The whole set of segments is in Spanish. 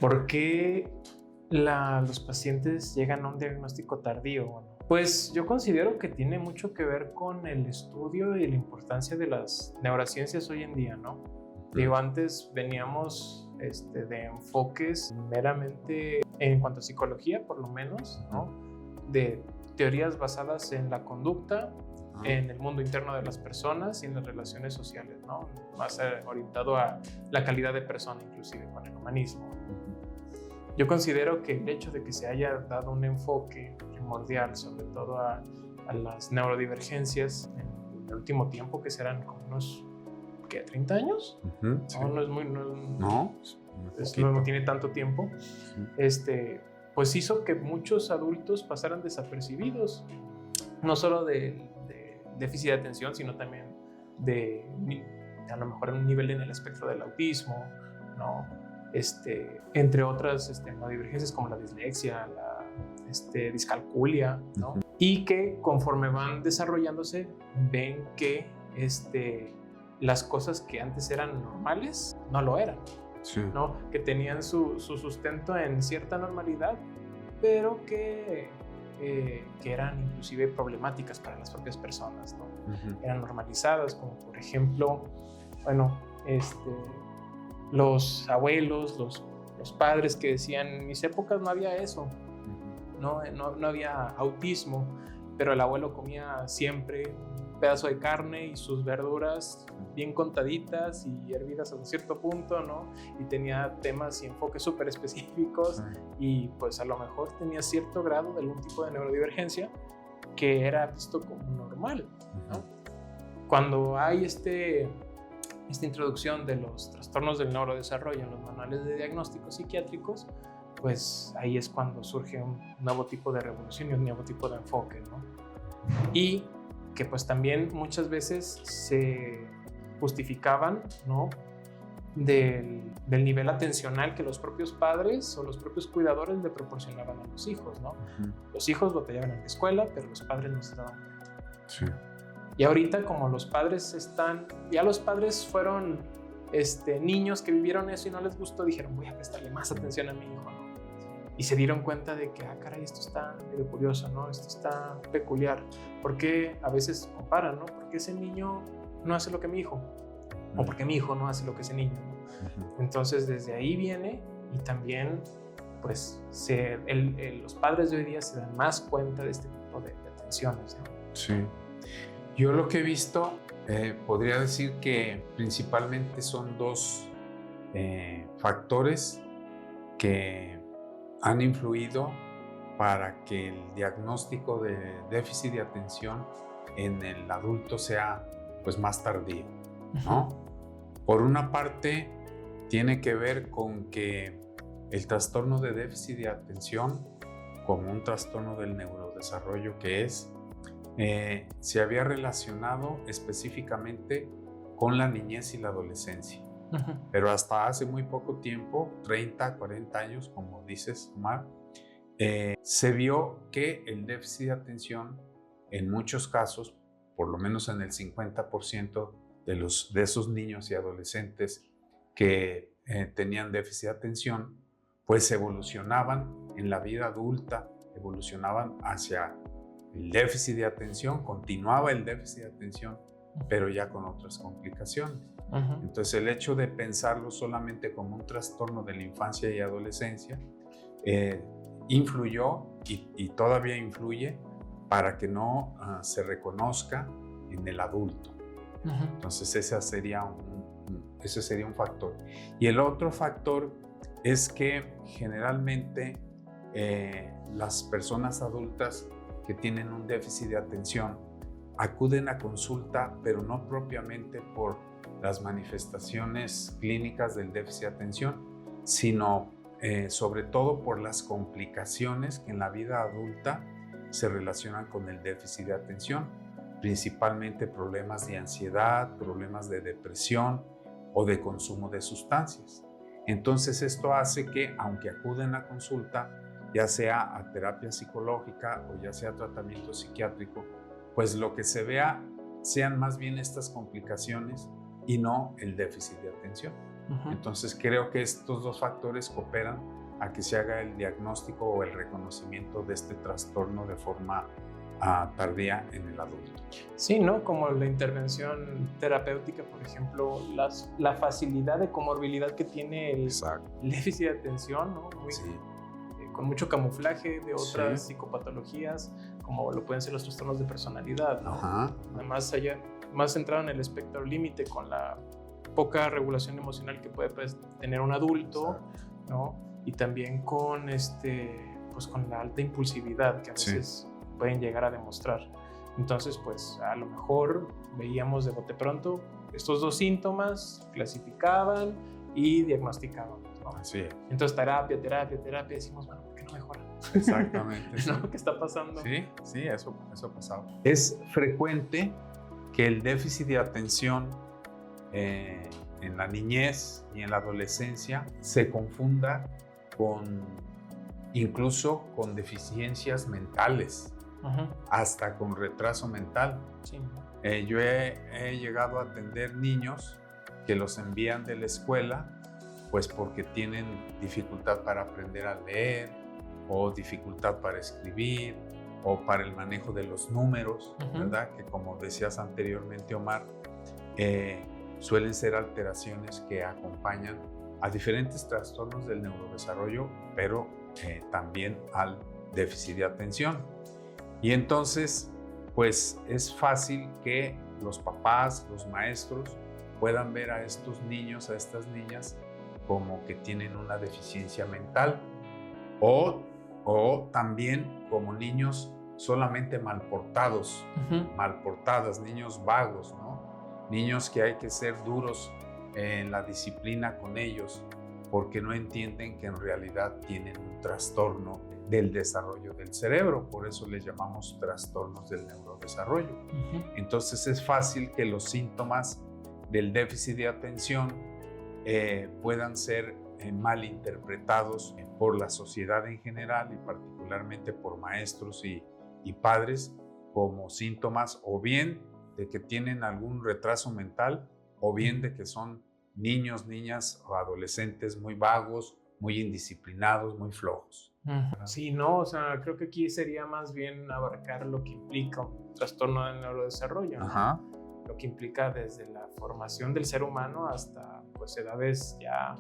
¿Por qué los pacientes llegan a un diagnóstico tardío? Bueno, pues yo considero que tiene mucho que ver con el estudio y la importancia de las neurociencias hoy en día, ¿no? Digo, antes veníamos de enfoques meramente en cuanto a psicología, por lo menos, ¿no? De teorías basadas en la conducta, en el mundo interno de las personas y en las relaciones sociales, ¿no? Más orientado a la calidad de persona, inclusive con el humanismo. Yo considero que el hecho de que se haya dado un enfoque primordial, sobre todo a las neurodivergencias en el último tiempo, que serán como unos, ¿qué? 30 años. Sí. No es muy... No tiene tanto tiempo. Pues hizo que muchos adultos pasaran desapercibidos, no solo de déficit de atención, sino también de a lo mejor un nivel en el espectro del autismo, ¿no? Entre otras neurodivergencias como la dislexia, la discalculia, ¿no? Y que conforme van desarrollándose ven que las cosas que antes eran normales no lo eran, ¿no? Que tenían su sustento en cierta normalidad, pero que eran inclusive problemáticas para las propias personas, ¿no? Eran normalizadas, como por ejemplo, bueno, los abuelos, los padres que decían, en mis épocas no había eso, no había autismo, pero el abuelo comía siempre un pedazo de carne y sus verduras bien contaditas y hervidas hasta cierto punto, ¿no? Y tenía temas y enfoques súper específicos y pues a lo mejor tenía cierto grado de algún tipo de neurodivergencia que era visto como normal, ¿no? Cuando hay esta introducción de los trastornos del neurodesarrollo en los manuales de diagnósticos psiquiátricos, pues ahí es cuando surge un nuevo tipo de revolución y un nuevo tipo de enfoque, ¿no? Y que pues también muchas veces se justificaban, ¿no? del nivel atencional que los propios padres o los propios cuidadores le proporcionaban a los hijos, ¿no? Los hijos batallaban en la escuela, pero los padres no se daban cuenta. Y ahorita como los padres ya los padres fueron niños que vivieron eso y no les gustó, dijeron voy a prestarle más atención a mi hijo, ¿no? Y se dieron cuenta de que, caray, esto está medio curioso, ¿no? Esto está peculiar. ¿Por qué a veces comparan, ¿no? ¿Por qué ese niño no hace lo que mi hijo? ¿O por qué mi hijo no hace lo que ese niño, ¿no? Entonces desde ahí viene, y también pues los padres de hoy día se dan más cuenta de este tipo de atenciones, ¿no? Sí. Yo lo que he visto, podría decir que principalmente son dos factores que han influido para que el diagnóstico de déficit de atención en el adulto sea pues más tardío, ¿no? Por una parte, tiene que ver con que el trastorno de déficit de atención, como un trastorno del neurodesarrollo que es, se había relacionado específicamente con la niñez y la adolescencia. Pero hasta hace muy poco tiempo, 30, 40 años, como dices, Omar, se vio que el déficit de atención, en muchos casos, por lo menos en el 50% de esos niños y adolescentes que tenían déficit de atención, pues evolucionaban en la vida adulta, evolucionaban hacia el déficit de atención, continuaba el déficit de atención, pero ya con otras complicaciones. Entonces el hecho de pensarlo solamente como un trastorno de la infancia y adolescencia influyó y todavía influye para que no se reconozca en el adulto. Entonces ese sería un factor. Y el otro factor es que generalmente las personas adultas que tienen un déficit de atención acuden a consulta, pero no propiamente por las manifestaciones clínicas del déficit de atención, sino sobre todo por las complicaciones que en la vida adulta se relacionan con el déficit de atención, principalmente problemas de ansiedad, problemas de depresión o de consumo de sustancias. Entonces esto hace que, aunque acuden a consulta, ya sea a terapia psicológica o ya sea a tratamiento psiquiátrico, pues lo que se vea sean más bien estas complicaciones y no el déficit de atención. Entonces creo que estos dos factores cooperan a que se haga el diagnóstico o el reconocimiento de este trastorno de forma tardía en el adulto. Sí, ¿no? Como la intervención terapéutica, por ejemplo, la facilidad de comorbilidad que tiene el déficit de atención, ¿no? Con mucho camuflaje de otras psicopatologías, como lo pueden ser los trastornos de personalidad, ¿no? Además, más centrado en el espectro límite, con la poca regulación emocional que puede tener un adulto, ¿no? Y también con, pues, con la alta impulsividad que a veces pueden llegar a demostrar. Entonces, pues a lo mejor veíamos de bote pronto estos dos síntomas, clasificaban y diagnosticaban, ¿no? Así es. Entonces, terapia, decimos, bueno, ¿por qué no mejora? Exactamente. ¿No? ¿Qué está pasando? Sí, eso ha pasado. Es frecuente que el déficit de atención en la niñez y en la adolescencia se confunda incluso con deficiencias mentales, hasta con retraso mental. Yo he llegado a atender niños que los envían de la escuela pues porque tienen dificultad para aprender a leer o dificultad para escribir o para el manejo de los números, ¿verdad? Que como decías anteriormente, Omar, suelen ser alteraciones que acompañan a diferentes trastornos del neurodesarrollo, pero también al déficit de atención. Y entonces, pues es fácil que los papás, los maestros, puedan ver a estos niños, a estas niñas, como que tienen una deficiencia mental o también como niños solamente mal portados, niños vagos, ¿no? Niños que hay que ser duros en la disciplina con ellos porque no entienden que en realidad tienen un trastorno del desarrollo del cerebro, por eso les llamamos trastornos del neurodesarrollo. Entonces es fácil que los síntomas del déficit de atención puedan ser mal interpretados por la sociedad en general y particularmente por maestros y padres como síntomas o bien de que tienen algún retraso mental o bien de que son niños, niñas o adolescentes muy vagos, muy indisciplinados, muy flojos. Sí, no, o sea, creo que aquí sería más bien abarcar lo que implica un trastorno del neurodesarrollo, ¿no? Lo que implica desde la formación del ser humano hasta pues edades ya,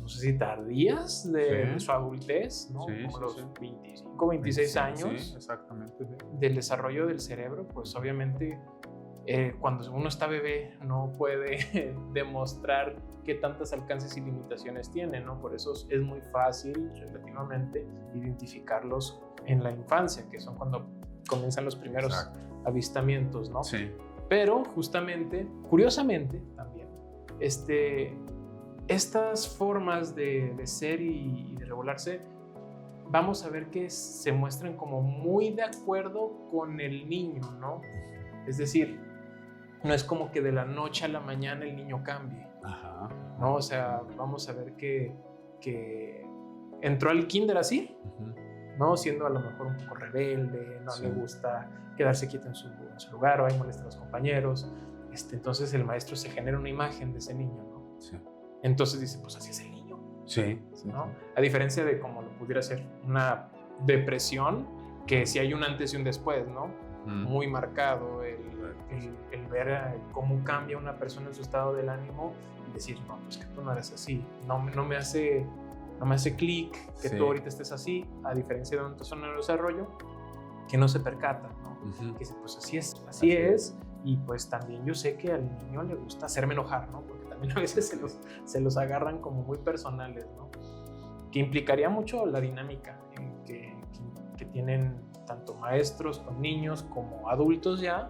no sé si tardías de su adultez, ¿no? Como los 25, 26 años exactamente, del desarrollo del cerebro, pues obviamente cuando uno está bebé no puede demostrar qué tantos alcances y limitaciones tiene, ¿no? Por eso es muy fácil relativamente identificarlos en la infancia, que son cuando comienzan los primeros avistamientos, ¿no? Pero justamente, curiosamente también, estas formas de ser y de regularse, vamos a ver que se muestran como muy de acuerdo con el niño, ¿no? Es decir, no es como que de la noche a la mañana el niño cambie, ¿no? O sea, vamos a ver que entró al kinder así, ¿no? Siendo a lo mejor un poco rebelde, no le gusta quedarse quieto en su lugar o ahí molesta a los compañeros. Entonces el maestro se genera una imagen de ese niño, ¿no? Entonces dice, pues así es el niño, ¿no? A diferencia de como lo pudiera ser una depresión, que sí hay un antes y un después, ¿no? Muy marcado el ver cómo cambia una persona en su estado del ánimo y decir, no, pues que tú no eres así, no me hace clic que tú ahorita estés así, a diferencia de un trastorno de desarrollo que no se percata, ¿no? Que dice, pues así es, y pues también yo sé que al niño le gusta hacerme enojar, ¿no? Porque también a veces se los agarran como muy personales, ¿no? Que implicaría mucho la dinámica que tienen tanto maestros con niños como adultos ya,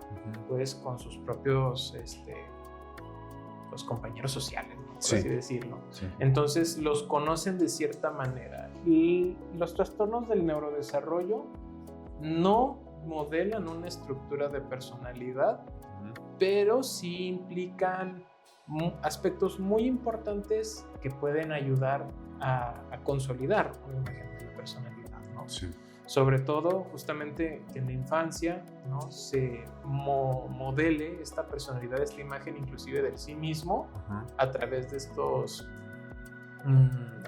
pues con sus propios los compañeros sociales, ¿no? Por así decirlo. Entonces los conocen de cierta manera. Y los trastornos del neurodesarrollo no modelan una estructura de personalidad, pero sí implican aspectos muy importantes que pueden ayudar a consolidar una imagen de la personalidad, ¿no? Sobre todo, justamente que en la infancia, ¿no? Se modele esta personalidad, esta imagen inclusive del sí mismo a través de estos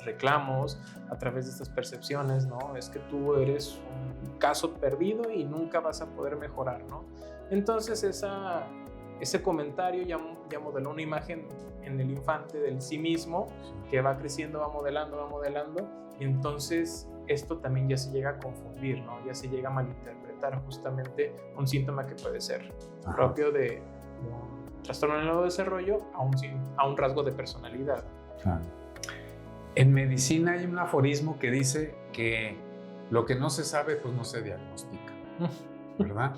reclamos, a través de estas percepciones, ¿no? Es que tú eres un caso perdido y nunca vas a poder mejorar, ¿no? Entonces ese comentario ya modeló una imagen en el infante del sí mismo que va creciendo, va modelando, y entonces esto también ya se llega a confundir, ¿no? Ya se llega a malinterpretar justamente un síntoma que puede ser propio de un trastorno en el neurodesarrollo a un rasgo de personalidad. Claro. En medicina hay un aforismo que dice que lo que no se sabe, pues no se diagnostica, ¿verdad?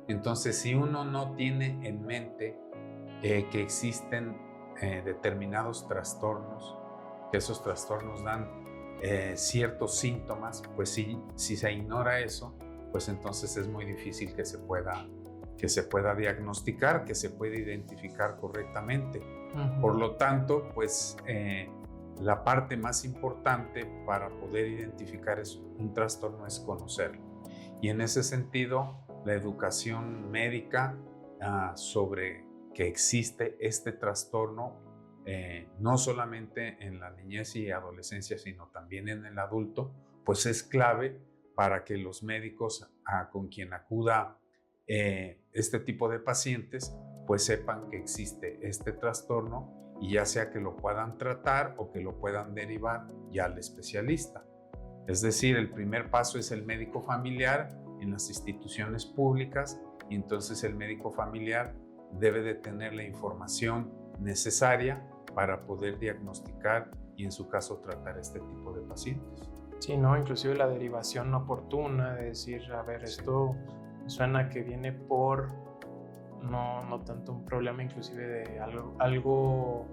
Entonces, si uno no tiene en mente que existen determinados trastornos, que esos trastornos dan ciertos síntomas, pues si se ignora eso, pues entonces es muy difícil que se pueda diagnosticar, que se pueda identificar correctamente. Por lo tanto, pues la parte más importante para poder identificar un trastorno es conocerlo. Y en ese sentido, la educación médica sobre que existe este trastorno, no solamente en la niñez y adolescencia, sino también en el adulto, pues es clave para que los médicos con quien acuda este tipo de pacientes, pues sepan que existe este trastorno y ya sea que lo puedan tratar o que lo puedan derivar ya al especialista. Es decir, el primer paso es el médico familiar en las instituciones públicas, y entonces el médico familiar debe de tener la información necesaria para poder diagnosticar y en su caso tratar este tipo de pacientes. Sí, ¿no? Inclusive la derivación oportuna de decir, a ver, esto suena que viene por no tanto un problema inclusive de algo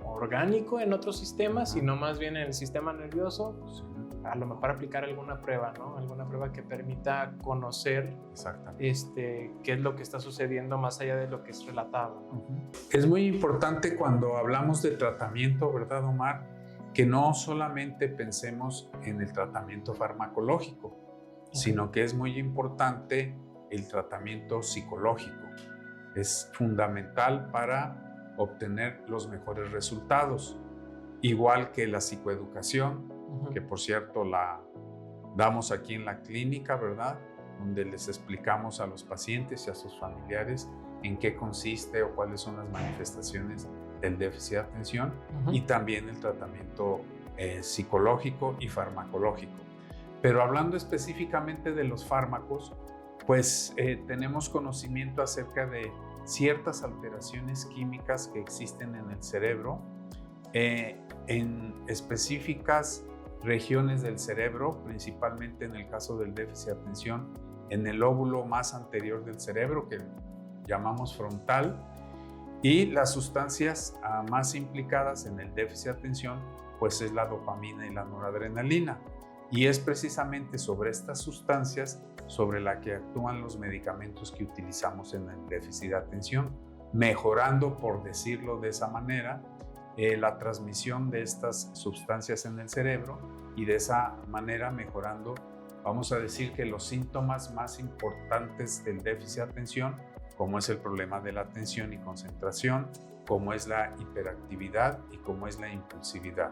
orgánico en otros sistemas, sino más bien en el sistema nervioso. A lo mejor aplicar alguna prueba, ¿no? Alguna prueba que permita conocer qué es lo que está sucediendo más allá de lo que es relatado, ¿no? Es muy importante cuando hablamos de tratamiento, ¿verdad, Omar? Que no solamente pensemos en el tratamiento farmacológico, sino que es muy importante el tratamiento psicológico. Es fundamental para obtener los mejores resultados, igual que la psicoeducación, que por cierto la damos aquí en la clínica, ¿verdad? Donde les explicamos a los pacientes y a sus familiares en qué consiste o cuáles son las manifestaciones del déficit de atención, y también el tratamiento psicológico y farmacológico. Pero hablando específicamente de los fármacos, pues tenemos conocimiento acerca de ciertas alteraciones químicas que existen en el cerebro, en específicas regiones del cerebro, principalmente en el caso del déficit de atención, en el lóbulo más anterior del cerebro, que llamamos frontal, y las sustancias más implicadas en el déficit de atención, pues es la dopamina y la noradrenalina. Y es precisamente sobre estas sustancias sobre la que actúan los medicamentos que utilizamos en el déficit de atención, mejorando, por decirlo de esa manera, la transmisión de estas sustancias en el cerebro, y de esa manera mejorando, vamos a decir que los síntomas más importantes del déficit de atención, como es el problema de la atención y concentración, como es la hiperactividad y como es la impulsividad,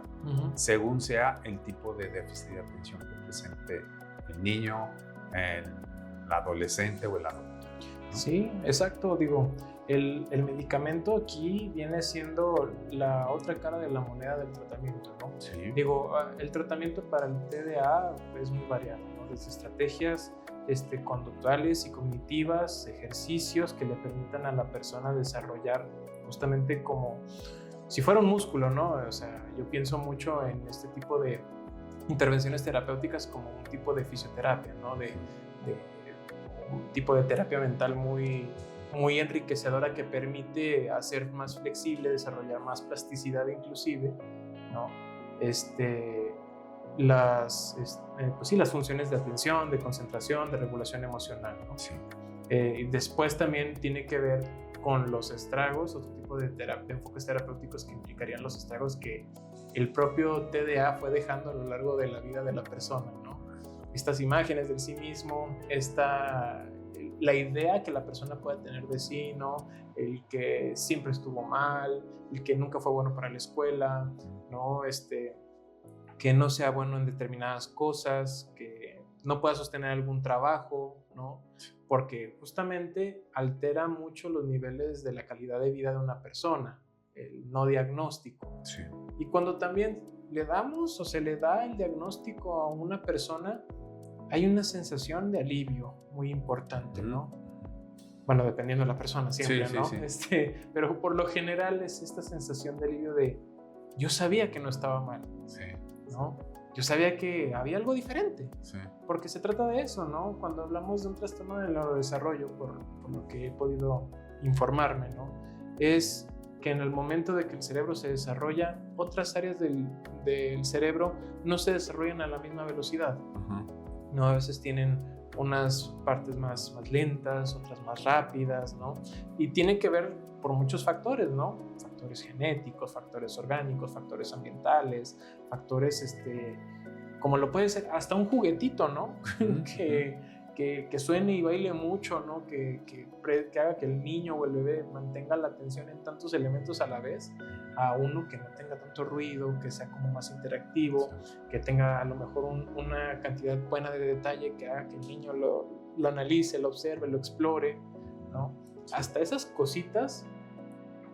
según sea el tipo de déficit de atención que presente el niño, el adolescente o el adulto, ¿no? Sí, exacto. Digo, el medicamento aquí viene siendo la otra cara de la moneda del tratamiento, ¿no? Sí. Digo, el tratamiento para el TDA es muy variado, ¿no? Desde estrategias conductuales y cognitivas, ejercicios que le permitan a la persona desarrollar justamente como si fuera un músculo, ¿no? O sea, yo pienso mucho en este tipo de intervenciones terapéuticas como un tipo de fisioterapia, ¿no? De un tipo de terapia mental muy enriquecedora que permite hacer más flexible, desarrollar más plasticidad inclusive, ¿no? Pues sí, las funciones de atención, de concentración, de regulación emocional, ¿no? Sí. Y después también tiene que ver con los estragos, otro tipo de enfoques terapéuticos que implicarían los estragos que el propio TDA fue dejando a lo largo de la vida de la persona, ¿no? estas imágenes de sí mismo, la idea que la persona puede tener de sí, ¿no? El que siempre estuvo mal, el que nunca fue bueno para la escuela, ¿no? Que no sea bueno en determinadas cosas, que no pueda sostener algún trabajo, ¿no? Porque justamente altera mucho los niveles de la calidad de vida de una persona, el no diagnóstico. Sí. Y cuando también le damos o se le da el diagnóstico a una persona, hay una sensación de alivio muy importante, ¿no? Bueno, dependiendo de la persona siempre, sí, ¿no? Sí. Pero por lo general es esta sensación de alivio de yo sabía que no estaba mal, Sí. ¿no? Yo sabía que había algo diferente, Sí. porque se trata de eso, ¿no? Cuando hablamos de un trastorno del neurodesarrollo, por lo que he podido informarme, ¿no? Es que en el momento de que el cerebro se desarrolla, otras áreas del cerebro no se desarrollan a la misma velocidad. ¿No? A veces tienen unas partes más lentas, otras más rápidas, ¿no? Y tiene que ver por muchos factores, ¿no? Factores genéticos, factores orgánicos, factores ambientales, factores, como lo puede ser hasta un juguetito, ¿no? que suene y baile mucho, ¿no? Que haga que el niño o el bebé mantenga la atención en tantos elementos a la vez, a uno que no tenga tanto ruido, que sea como más interactivo, que tenga a lo mejor una cantidad buena de detalle que haga que el niño lo analice, lo observe, lo explore, ¿no? Hasta esas cositas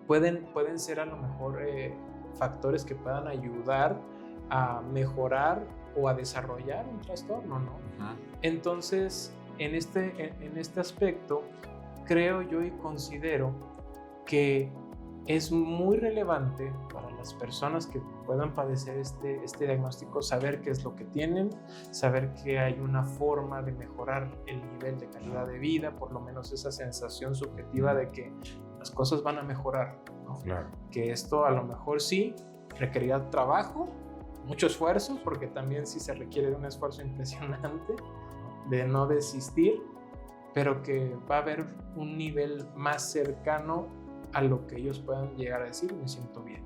pueden ser a lo mejor factores que puedan ayudar a mejorar o a desarrollar un trastorno, ¿no? Entonces, en este aspecto, creo yo y considero que es muy relevante para las personas que puedan padecer este diagnóstico saber qué es lo que tienen, saber que hay una forma de mejorar el nivel de calidad de vida, por lo menos esa sensación subjetiva de que las cosas van a mejorar, ¿no? Claro. Que esto a lo mejor sí requerirá trabajo, mucho esfuerzo, porque también sí se requiere de un esfuerzo impresionante de no desistir, pero que va a haber un nivel más cercano a lo que ellos puedan llegar a decir, me siento bien,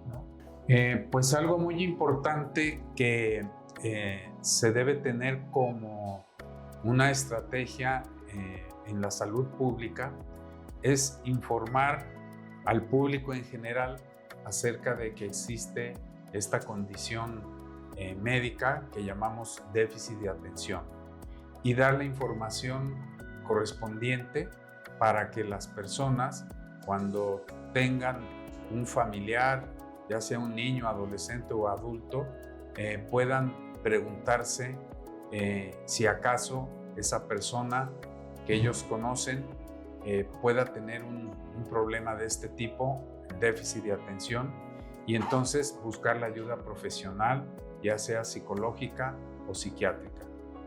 ¿no? Pues algo muy importante que se debe tener como una estrategia en la salud pública es informar al público en general acerca de que existe esta condición médica que llamamos déficit de atención y dar la información correspondiente para que las personas, cuando tengan un familiar, ya sea un niño, adolescente o adulto, puedan preguntarse si acaso esa persona que ellos conocen pueda tener un problema de este tipo, déficit de atención, y entonces buscar la ayuda profesional, ya sea psicológica o psiquiátrica.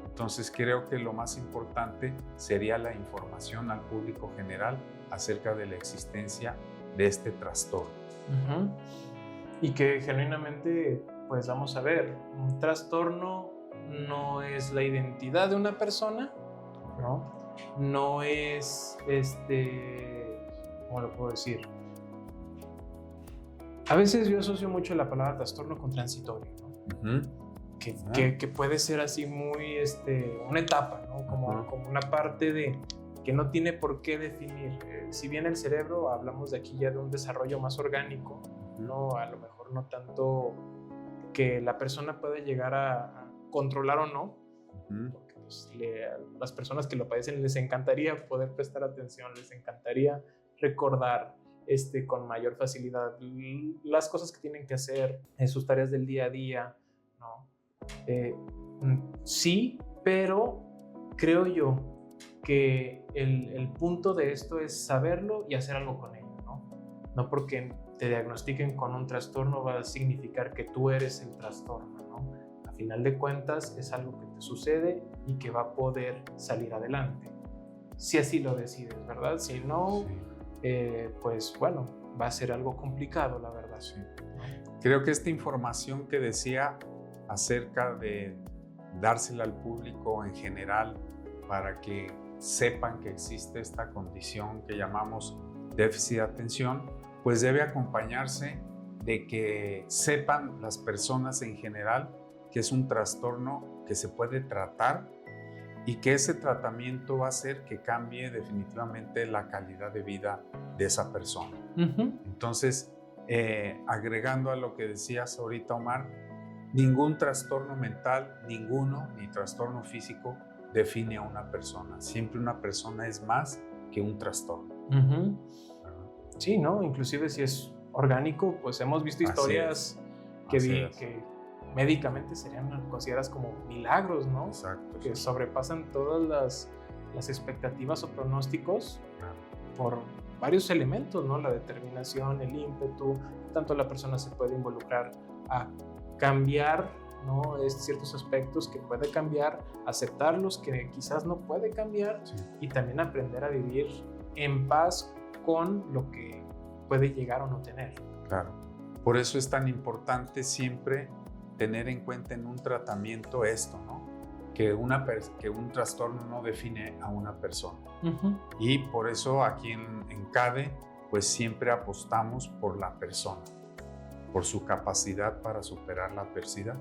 Entonces creo que lo más importante sería la información al público general acerca de la existencia de este trastorno. Y que genuinamente, pues vamos a ver, un trastorno no es la identidad de una persona, ¿no? No es, ¿cómo lo puedo decir? A veces yo asocio mucho la palabra trastorno con transitorio, ¿no? Que puede ser así muy, una etapa, ¿no? Como una parte de que no tiene por qué definir. Si bien el cerebro, hablamos de aquí ya de un desarrollo más orgánico, ¿no? A lo mejor no tanto que la persona pueda llegar a controlar o no, porque pues, las personas que lo padecen les encantaría poder prestar atención, les encantaría recordar con mayor facilidad las cosas que tienen que hacer en sus tareas del día a día, ¿no? Sí, pero creo yo que el punto de esto es saberlo y hacer algo con ello, ¿no? No porque te diagnostiquen con un trastorno va a significar que tú eres el trastorno, ¿no? A final de cuentas es algo que te sucede y que va a poder salir adelante, si así lo decides, ¿verdad? Si no, pues bueno, va a ser algo complicado, la verdad. Sí. Creo que esta información que decía acerca de dársela al público en general para que sepan que existe esta condición que llamamos déficit de atención, pues debe acompañarse de que sepan las personas en general que es un trastorno que se puede tratar y que ese tratamiento va a hacer que cambie definitivamente la calidad de vida de esa persona. Entonces, agregando a lo que decías ahorita, Omar, ningún trastorno mental, ni trastorno físico define a una persona. Siempre una persona es más que un trastorno. Sí, ¿no? Inclusive si es orgánico, pues hemos visto historias que médicamente serían consideradas como milagros, ¿no? Exacto. Que sobrepasan todas las expectativas o pronósticos por varios elementos, ¿no? La determinación, el ímpetu, tanto la persona se puede involucrar a cambiar, ¿no? Ciertos aspectos que puede cambiar, aceptarlos que quizás no puede cambiar, y también aprender a vivir en paz con lo que puede llegar o no tener. Claro. Por eso es tan importante siempre tener en cuenta en un tratamiento esto, ¿no? Que un trastorno no define a una persona. Y por eso aquí en CADE, pues siempre apostamos por la persona, por su capacidad para superar la adversidad.